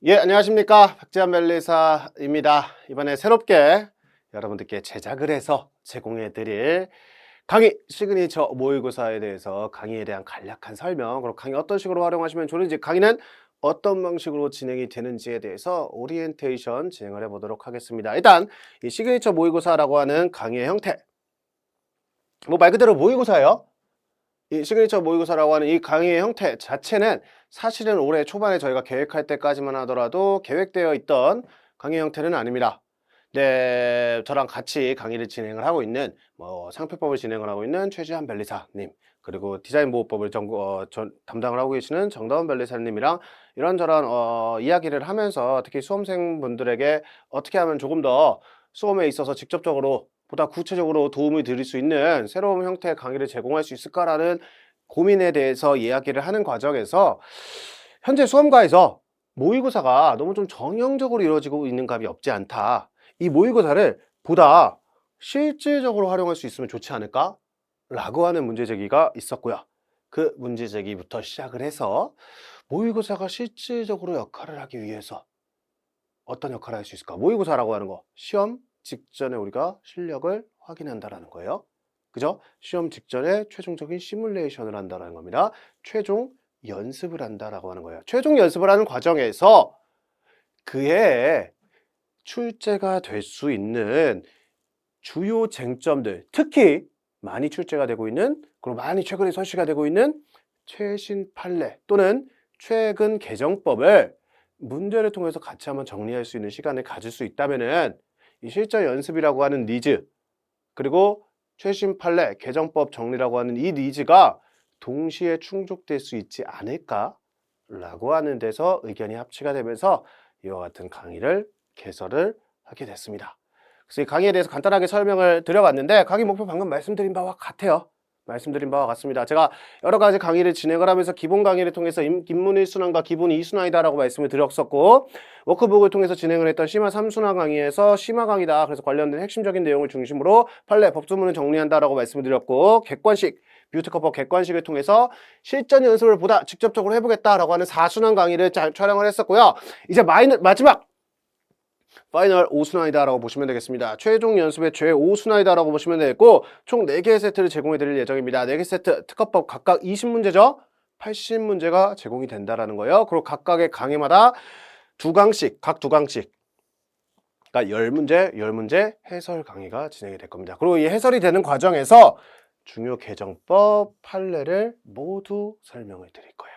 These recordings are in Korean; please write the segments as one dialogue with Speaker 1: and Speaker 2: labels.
Speaker 1: 예, 안녕하십니까. 박지한 멜리사입니다. 이번에 새롭게 여러분들께 제작을 해서 제공해 드릴 강의 시그니처 모의고사에 대해서 강의에 대한 간략한 설명, 그리고 강의 어떤 식으로 활용하시면 좋은지, 강의는 어떤 방식으로 진행이 되는지에 대해서 오리엔테이션 진행을 해보도록 하겠습니다. 일단 이 시그니처 모의고사라고 하는 강의의 형태, 뭐 말 그대로 모의고사예요. 이 시그니처 모의고사라고 하는 이 강의의 형태 자체는 사실은 올해 초반에 저희가 계획할 때까지만 하더라도 계획되어 있던 강의 형태는 아닙니다. 네, 저랑 같이 강의를 진행을 하고 있는 상표법을 진행을 하고 있는 최지한 변리사님, 그리고 디자인 보호법을 담당을 하고 계시는 정다운 변리사님이랑 이런저런 이야기를 하면서 특히 수험생분들에게 어떻게 하면 조금 더 수험에 있어서 직접적으로 보다 구체적으로 도움을 드릴 수 있는 새로운 형태의 강의를 제공할 수 있을까라는 고민에 대해서 이야기를 하는 과정에서 현재 수험가에서 모의고사가 너무 좀 정형적으로 이루어지고 있는 감이 없지 않다. 이 모의고사를 보다 실질적으로 활용할 수 있으면 좋지 않을까? 라고 하는 문제제기가 있었고요. 그 문제제기부터 시작을 해서 모의고사가 실질적으로 역할을 하기 위해서 어떤 역할을 할 수 있을까? 모의고사라고 하는 거, 시험 직전에 우리가 실력을 확인한다라는 거예요. 그죠? 시험 직전에 최종적인 시뮬레이션을 한다는 겁니다. 최종 연습을 한다라고 하는 거예요. 최종 연습을 하는 과정에서 그의 출제가 될 수 있는 주요 쟁점들, 특히 많이 출제가 되고 있는, 그리고 많이 최근에 설치가 되고 있는 최신 판례 또는 최근 개정법을 문제를 통해서 같이 한번 정리할 수 있는 시간을 가질 수 있다면은 이 실전 연습이라고 하는 니즈, 그리고 최신 판례, 개정법 정리라고 하는 이 니즈가 동시에 충족될 수 있지 않을까라고 하는 데서 의견이 합치가 되면서 이와 같은 강의를 개설을 하게 됐습니다. 그래서 이 강의에 대해서 간단하게 설명을 드려봤는데, 강의 목표 방금 말씀드린 바와 같아요. 말씀드린 바와 같습니다. 제가 여러 가지 강의를 진행을 하면서 기본 강의를 통해서 입문 1순환과 기본 2순환이다라고 말씀을 드렸었고, 워크북을 통해서 진행을 했던 심화 3순환 강의에서 심화 강의다, 그래서 관련된 핵심적인 내용을 중심으로 판례, 법조문을 정리한다라고 말씀을 드렸고, 객관식, 뷰트커법 객관식을 통해서 실전 연습을 보다 직접적으로 해보겠다라고 하는 4순환 강의를 촬영을 했었고요. 이제 마지막 파이널 5순환이다 라고 보시면 되겠습니다. 최종 연습의 최 5순환이다 라고 보시면 되겠고, 총 4개의 세트를 제공해 드릴 예정입니다. 4개 세트, 특허법 각각 20문제죠 80문제가 제공이 된다라는 거예요. 그리고 각각의 강의마다 각 2강씩, 그러니까 10문제 해설 강의가 진행이 될 겁니다. 그리고 이 해설이 되는 과정에서 중요 개정법 판례를 모두 설명을 드릴 거예요.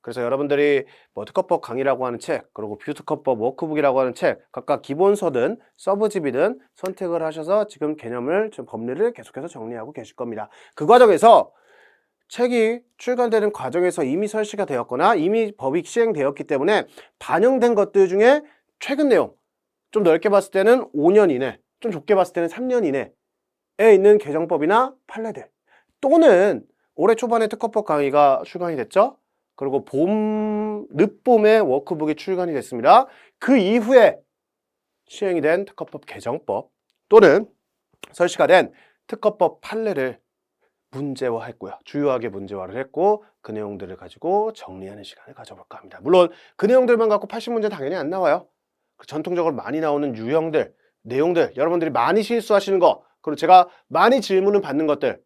Speaker 1: 그래서 여러분들이 특허법 강의라고 하는 책, 그리고 뷰특허법 워크북이라고 하는 책, 각각 기본서든 서브집이든 선택을 하셔서 지금 개념을, 지금 법리를 계속해서 정리하고 계실 겁니다. 그 과정에서 책이 출간되는 과정에서 이미 설치가 되었거나 이미 법이 시행되었기 때문에 반영된 것들 중에 최근 내용, 좀 넓게 봤을 때는 5년 이내, 좀 좁게 봤을 때는 3년 이내에 있는 개정법이나 판례들, 또는 올해 초반에 특허법 강의가 출간이 됐죠? 그리고 늦봄에 워크북이 출간이 됐습니다. 그 이후에 시행이 된 특허법 개정법 또는 설치가 된 특허법 판례를 문제화했고요. 주요하게 문제화를 했고, 그 내용들을 가지고 정리하는 시간을 가져볼까 합니다. 물론 그 내용들만 갖고 80문제 당연히 안 나와요. 전통적으로 많이 나오는 유형들, 내용들, 여러분들이 많이 실수하시는 거, 그리고 제가 많이 질문을 받는 것들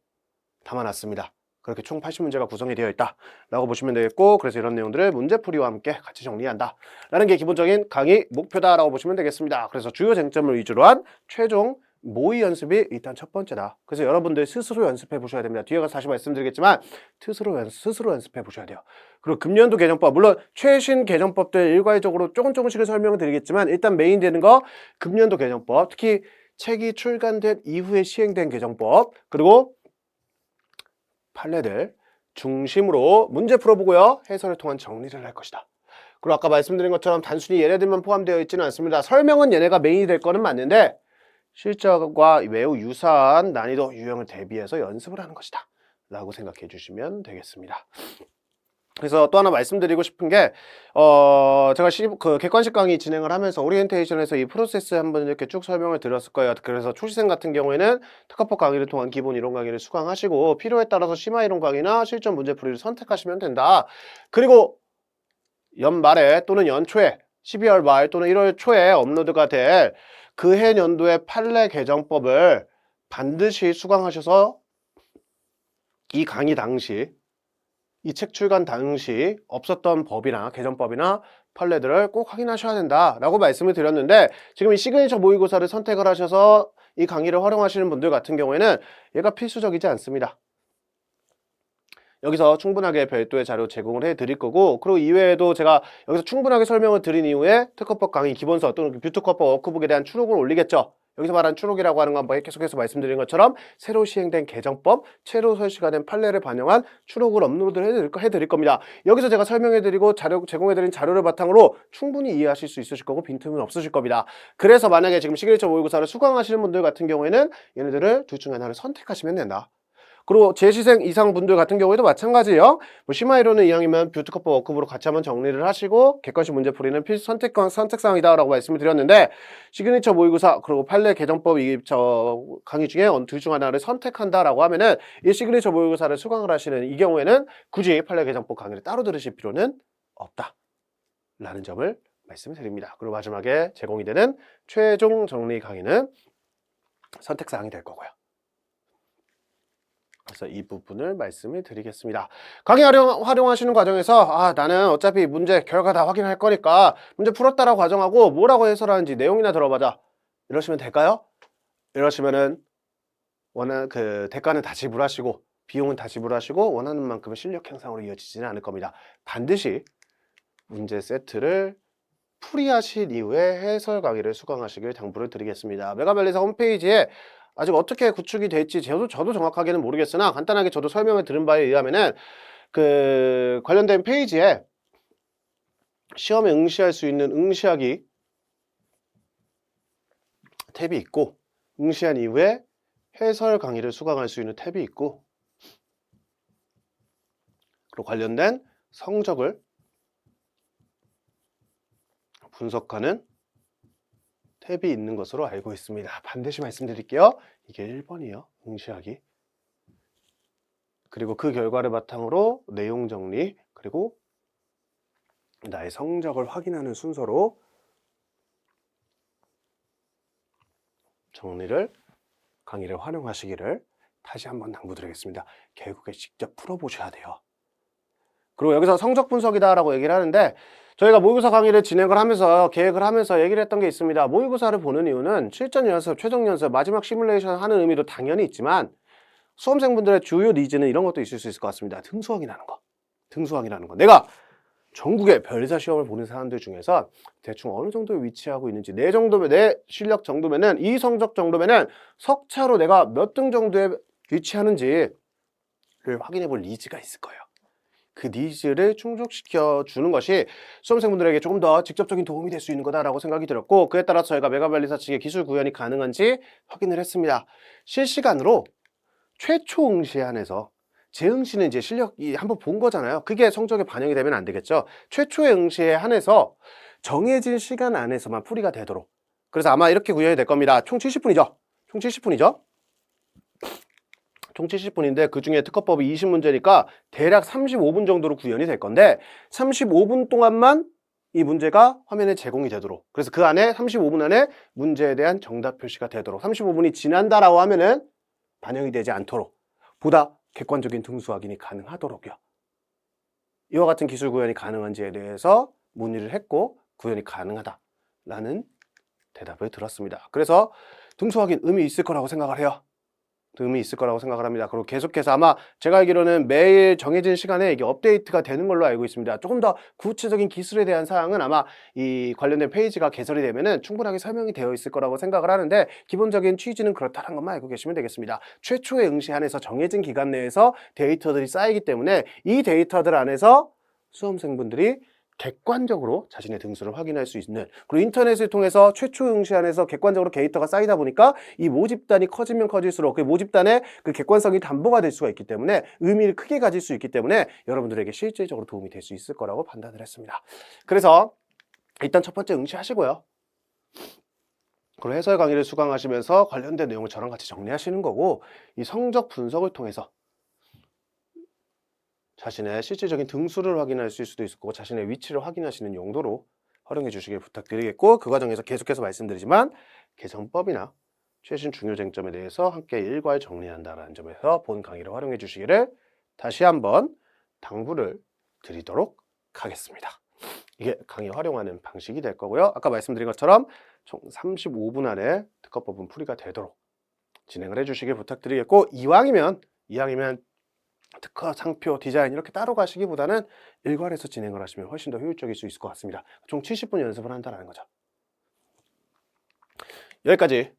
Speaker 1: 담아놨습니다. 그렇게 총 80문제가 구성이 되어 있다 라고 보시면 되겠고, 그래서 이런 내용들을 문제풀이와 함께 같이 정리한다 라는 게 기본적인 강의 목표다 라고 보시면 되겠습니다. 그래서 주요 쟁점을 위주로 한 최종 모의 연습이 일단 첫 번째다. 그래서 여러분들 스스로 연습해 보셔야 됩니다. 뒤에 가서 다시 말씀드리겠지만 스스로 연습해 보셔야 돼요. 그리고 금년도 개정법, 물론 최신 개정법들 일괄적으로 조금씩을 설명을 드리겠지만, 일단 메인 되는 거 금년도 개정법, 특히 책이 출간된 이후에 시행된 개정법, 그리고 판례들 중심으로 문제 풀어보고요, 해설을 통한 정리를 할 것이다. 그리고 아까 말씀드린 것처럼 단순히 얘네들만 포함되어 있지는 않습니다. 설명은 얘네가 메인이 될 거는 맞는데 실전과 매우 유사한 난이도 유형을 대비해서 연습을 하는 것이다 라고 생각해 주시면 되겠습니다. 그래서 또 하나 말씀드리고 싶은 게, 제가 그 객관식 강의 진행을 하면서 오리엔테이션에서 이 프로세스 한번 이렇게 쭉 설명을 드렸을 거예요. 그래서 초시생 같은 경우에는 특허법 강의를 통한 기본 이론 강의를 수강하시고, 필요에 따라서 심화 이론 강의나 실전 문제풀이를 선택하시면 된다. 그리고 연말에 또는 연초에 12월 말 또는 1월 초에 업로드가 될 그해 연도의 판례 개정법을 반드시 수강하셔서 이 강의 당시, 이 책 출간 당시 없었던 법이나 개정법이나 판례들을 꼭 확인하셔야 된다라고 말씀을 드렸는데, 지금 이 시그니처 모의고사를 선택을 하셔서 이 강의를 활용하시는 분들 같은 경우에는 얘가 필수적이지 않습니다. 여기서 충분하게 별도의 자료 제공을 해드릴 거고, 그리고 이외에도 제가 여기서 충분하게 설명을 드린 이후에 특허법 강의 기본서 또는 뷰특허법 워크북에 대한 추록을 올리겠죠. 여기서 말하는 추록이라고 하는 건 뭐 계속해서 말씀드린 것처럼 새로 시행된 개정법, 새로 설치가 된 판례를 반영한 추록을 업로드 해드릴 겁니다. 여기서 제가 설명해드리고 제공해드린 자료를 바탕으로 충분히 이해하실 수 있으실 거고 빈틈은 없으실 겁니다. 그래서 만약에 지금 시그니처 모의고사를 수강하시는 분들 같은 경우에는 얘네들을 둘 중에 하나를 선택하시면 된다. 그리고 재시생 이상 분들 같은 경우에도 마찬가지예요. 뭐 심화이론은 이왕이면 뷰특허법 워크북으로 같이 한번 정리를 하시고 객관식 문제풀이는 필수 선택사항이다라고 말씀을 드렸는데, 시그니처 모의고사 그리고 판례 개정법 강의 중에 둘 중 하나를 선택한다라고 하면은 이 시그니처 모의고사를 수강을 하시는 이 경우에는 굳이 판례 개정법 강의를 따로 들으실 필요는 없다라는 점을 말씀을 드립니다. 그리고 마지막에 제공이 되는 최종 정리 강의는 선택사항이 될 거고요. 그래서 이 부분을 말씀을 드리겠습니다. 강의 활용하시는 과정에서 나는 어차피 문제 결과 다 확인할 거니까 문제 풀었다라고 가정하고 뭐라고 해설하는지 내용이나 들어보자 이러시면 될까요? 이러시면은 대가는 다 지불하시고 비용은 다 지불하시고 원하는 만큼의 실력 향상으로 이어지지는 않을 겁니다. 반드시 문제 세트를 풀이하신 이후에 해설 강의를 수강하시길 당부를 드리겠습니다. 메가밸리사 홈페이지에 아직 어떻게 구축이 될지 저도 정확하게는 모르겠으나 간단하게 저도 설명을 들은 바에 의하면은 관련된 페이지에 시험에 응시할 수 있는 응시하기 탭이 있고, 응시한 이후에 해설 강의를 수강할 수 있는 탭이 있고, 그리고 관련된 성적을 분석하는 탭이 있는 것으로 알고 있습니다. 반드시 말씀드릴게요. 이게 1번이에요. 응시하기. 그리고 그 결과를 바탕으로 내용 정리, 그리고 나의 성적을 확인하는 순서로 강의를 활용하시기를 다시 한번 당부드리겠습니다. 결국에 직접 풀어보셔야 돼요. 그리고 여기서 성적 분석이다라고 얘기를 하는데, 저희가 모의고사 강의를 진행을 하면서 계획을 하면서 얘기를 했던 게 있습니다. 모의고사를 보는 이유는 실전 연습, 최종 연습, 마지막 시뮬레이션 하는 의미도 당연히 있지만 수험생분들의 주요 니즈는 이런 것도 있을 수 있을 것 같습니다. 등수학이라는 거. 내가 전국의 별사 시험을 보는 사람들 중에서 대충 어느 정도에 위치하고 있는지, 내 실력 정도면은, 이 성적 정도면은 석차로 내가 몇 등 정도에 위치하는지를 확인해 볼 니즈가 있을 거예요. 그 니즈를 충족시켜 주는 것이 수험생분들에게 조금 더 직접적인 도움이 될 수 있는 거다라고 생각이 들었고, 그에 따라서 저희가 메가밸리사 측의 기술 구현이 가능한지 확인을 했습니다. 실시간으로 최초 응시안에서 재응시는 이제 실력이 한번 본 거잖아요. 그게 성적에 반영이 되면 안 되겠죠. 최초의 응시에 한해서 정해진 시간 안에서만 풀이가 되도록, 그래서 아마 이렇게 구현이 될 겁니다. 총 70분이죠. 총 70분인데 그 중에 특허법이 20문제니까 대략 35분 정도로 구현이 될 건데, 35분 동안만 이 문제가 화면에 제공이 되도록, 그래서 그 안에 35분 안에 문제에 대한 정답 표시가 되도록, 35분이 지난다라고 하면은 반영이 되지 않도록 보다 객관적인 등수 확인이 가능하도록요. 이와 같은 기술 구현이 가능한지에 대해서 문의를 했고 구현이 가능하다라는 대답을 들었습니다. 그래서 등수 확인 의미 있을 거라고 생각을 해요. 합니다. 그리고 계속해서 아마 제가 알기로는 매일 정해진 시간에 이게 업데이트가 되는 걸로 알고 있습니다. 조금 더 구체적인 기술에 대한 사항은 아마 이 관련된 페이지가 개설이 되면은 충분하게 설명이 되어 있을 거라고 생각을 하는데, 기본적인 취지는 그렇다는 것만 알고 계시면 되겠습니다. 최초의 응시 안에서 정해진 기간 내에서 데이터들이 쌓이기 때문에 이 데이터들 안에서 수험생분들이 객관적으로 자신의 등수를 확인할 수 있는, 그리고 인터넷을 통해서 최초 응시안에서 객관적으로 데이터가 쌓이다 보니까 이 모집단이 커지면 커질수록 그 모집단의 그 객관성이 담보가 될 수가 있기 때문에, 의미를 크게 가질 수 있기 때문에 여러분들에게 실질적으로 도움이 될 수 있을 거라고 판단을 했습니다. 그래서 일단 첫 번째 응시하시고요. 그리고 해설 강의를 수강하시면서 관련된 내용을 저랑 같이 정리하시는 거고, 이 성적 분석을 통해서 자신의 실질적인 등수를 확인할 수도 있을 거고 자신의 위치를 확인하시는 용도로 활용해 주시길 부탁드리겠고, 그 과정에서 계속해서 말씀드리지만 개정법이나 최신 중요 쟁점에 대해서 함께 일괄 정리한다라는 점에서 본 강의를 활용해 주시기를 다시 한번 당부를 드리도록 하겠습니다. 이게 강의 활용하는 방식이 될 거고요. 아까 말씀드린 것처럼 총 35분 안에 특허법은 풀이가 되도록 진행을 해주시길 부탁드리겠고, 이왕이면 특허, 상표, 디자인 이렇게 따로 가시기보다는 일괄해서 진행을 하시면 훨씬 더 효율적일 수 있을 것 같습니다. 총 70분 연습을 한다는 거죠. 여기까지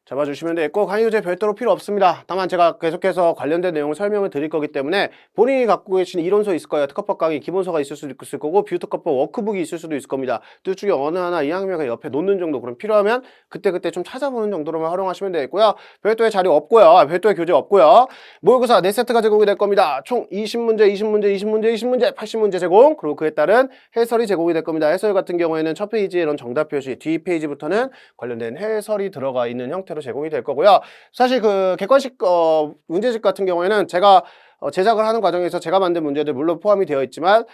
Speaker 1: 잡아주시면 되겠고, 강의 교재 별도로 필요 없습니다. 다만 제가 계속해서 관련된 내용을 설명을 드릴 거기 때문에 본인이 갖고 계신 이론서 있을 거예요. 특허법 강의 기본서가 있을 수도 있을 거고, 뷰특허법 워크북이 있을 수도 있을 겁니다. 둘 중에 어느 하나 2학년가 옆에 놓는 정도, 그럼 필요하면 그때그때 좀 찾아보는 정도로만 활용하시면 되겠고요. 별도의 자료 없고요. 별도의 교재 없고요. 모의고사 4세트가 제공이 될 겁니다. 총 20문제, 20문제, 20문제, 20문제, 80문제 제공, 그리고 그에 따른 해설이 제공이 될 겁니다. 해설 같은 경우에는 첫 페이지에 이런 정답 표시, 뒤 페이지부터는 관련된 해설이 들어가 있는 형태로 제공이 될 거고요. 사실 그 객관식 문제집 같은 경우에는 제가 제작을 하는 과정에서 제가 만든 문제들 물론 포함이 되어 있지만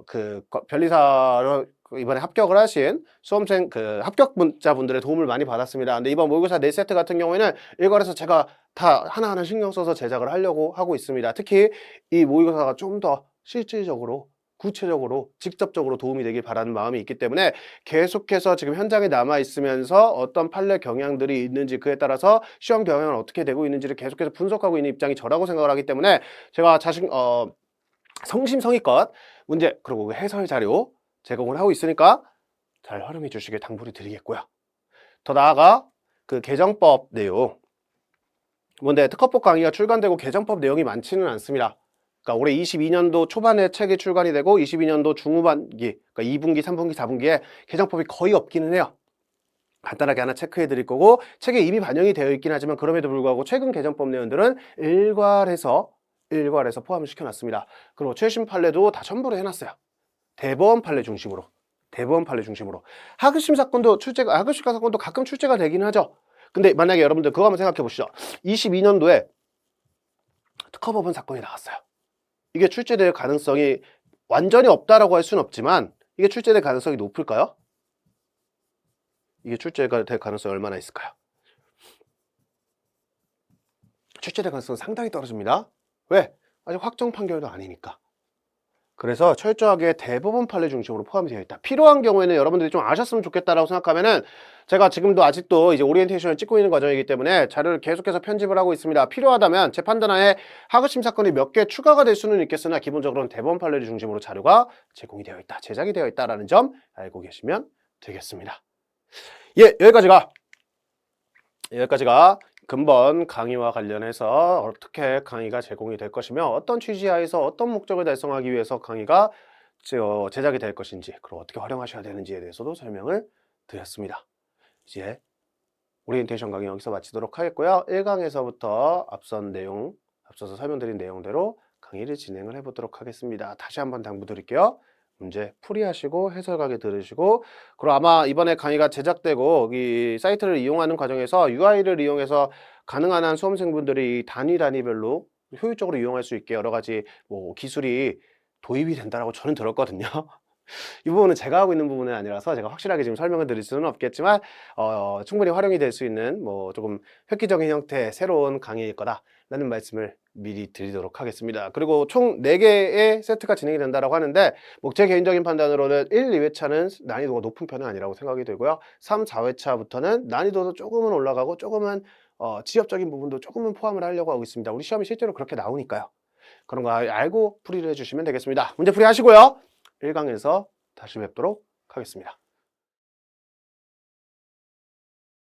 Speaker 1: 그 변리사로 이번에 합격을 하신 수험생 그 합격자분들의 도움을 많이 받았습니다. 근데 이번 모의고사 4세트 같은 경우에는 일괄해서 제가 다 하나하나 신경 써서 제작을 하려고 하고 있습니다. 특히 이 모의고사가 좀 더 실질적으로 구체적으로 직접적으로 도움이 되길 바라는 마음이 있기 때문에 계속해서 지금 현장에 남아 있으면서 어떤 판례 경향들이 있는지, 그에 따라서 시험 경향은 어떻게 되고 있는지를 계속해서 분석하고 있는 입장이 저라고 생각을 하기 때문에 제가 성심성의껏 문제 그리고 해설 자료 제공을 하고 있으니까 잘 활용해 주시길 당부를 드리겠고요. 더 나아가 그 개정법 내용, 뭔데 특허법 강의가 출간되고 개정법 내용이 많지는 않습니다. 그러니까 올해 22년도 초반에 책이 출간이 되고 22년도 중후반기, 그러니까 2분기, 3분기, 4분기에 개정법이 거의 없기는 해요. 간단하게 하나 체크해 드릴 거고, 책에 이미 반영이 되어 있긴 하지만 그럼에도 불구하고 최근 개정법 내용들은 일괄해서 포함을 시켜놨습니다. 그리고 최신 판례도 다 첨부를 해놨어요. 대법원 판례 중심으로. 하급심 사건도 가끔 출제가 되긴 하죠. 근데 만약에 여러분들 그거 한번 생각해 보시죠. 22년도에 특허법원 사건이 나왔어요. 이게 출제될 가능성이 완전히 없다라고 할 수는 없지만 이게 출제될 가능성이 높을까요? 이게 출제가 될 가능성이 얼마나 있을까요? 출제될 가능성은 상당히 떨어집니다. 왜? 아직 확정 판결도 아니니까. 그래서 철저하게 대법원 판례 중심으로 포함이 되어 있다. 필요한 경우에는 여러분들이 좀 아셨으면 좋겠다라고 생각하면은 제가 지금도 아직도 이제 오리엔테이션을 찍고 있는 과정이기 때문에 자료를 계속해서 편집을 하고 있습니다. 필요하다면 제 판단하에 하급심 사건이 몇 개 추가가 될 수는 있겠으나 기본적으로는 대법원 판례를 중심으로 자료가 제공이 되어 있다, 제작이 되어 있다라는 점 알고 계시면 되겠습니다. 예, 여기까지가 근본 강의와 관련해서 어떻게 강의가 제공이 될 것이며 어떤 취지하에서 어떤 목적을 달성하기 위해서 강의가 제작이 될 것인지, 그리고 어떻게 활용하셔야 되는지에 대해서도 설명을 드렸습니다. 이제 오리엔테이션 강의 여기서 마치도록 하겠고요. 1강에서부터 앞서서 설명드린 내용대로 강의를 진행을 해보도록 하겠습니다. 다시 한번 당부드릴게요. 문제 풀이하시고 해설 강의 들으시고, 그리고 아마 이번에 강의가 제작되고 이 사이트를 이용하는 과정에서 UI를 이용해서 가능한 한 수험생분들이 단위별로 효율적으로 이용할 수 있게 여러 가지 기술이 도입이 된다라고 저는 들었거든요. 이 부분은 제가 하고 있는 부분은 아니라서 제가 확실하게 지금 설명을 드릴 수는 없겠지만 충분히 활용이 될 수 있는 조금 획기적인 형태의 새로운 강의일 거다라는 말씀을 미리 드리도록 하겠습니다. 그리고 총 4개의 세트가 진행이 된다고 하는데 제 개인적인 판단으로는 1, 2회차는 난이도가 높은 편은 아니라고 생각이 들고요. 3, 4회차부터는 난이도도 조금은 올라가고 조금은 지엽적인 부분도 조금은 포함을 하려고 하고 있습니다. 우리 시험이 실제로 그렇게 나오니까요. 그런 거 알고 풀이를 해주시면 되겠습니다. 문제 풀이하시고요. 1강에서 다시 뵙도록 하겠습니다.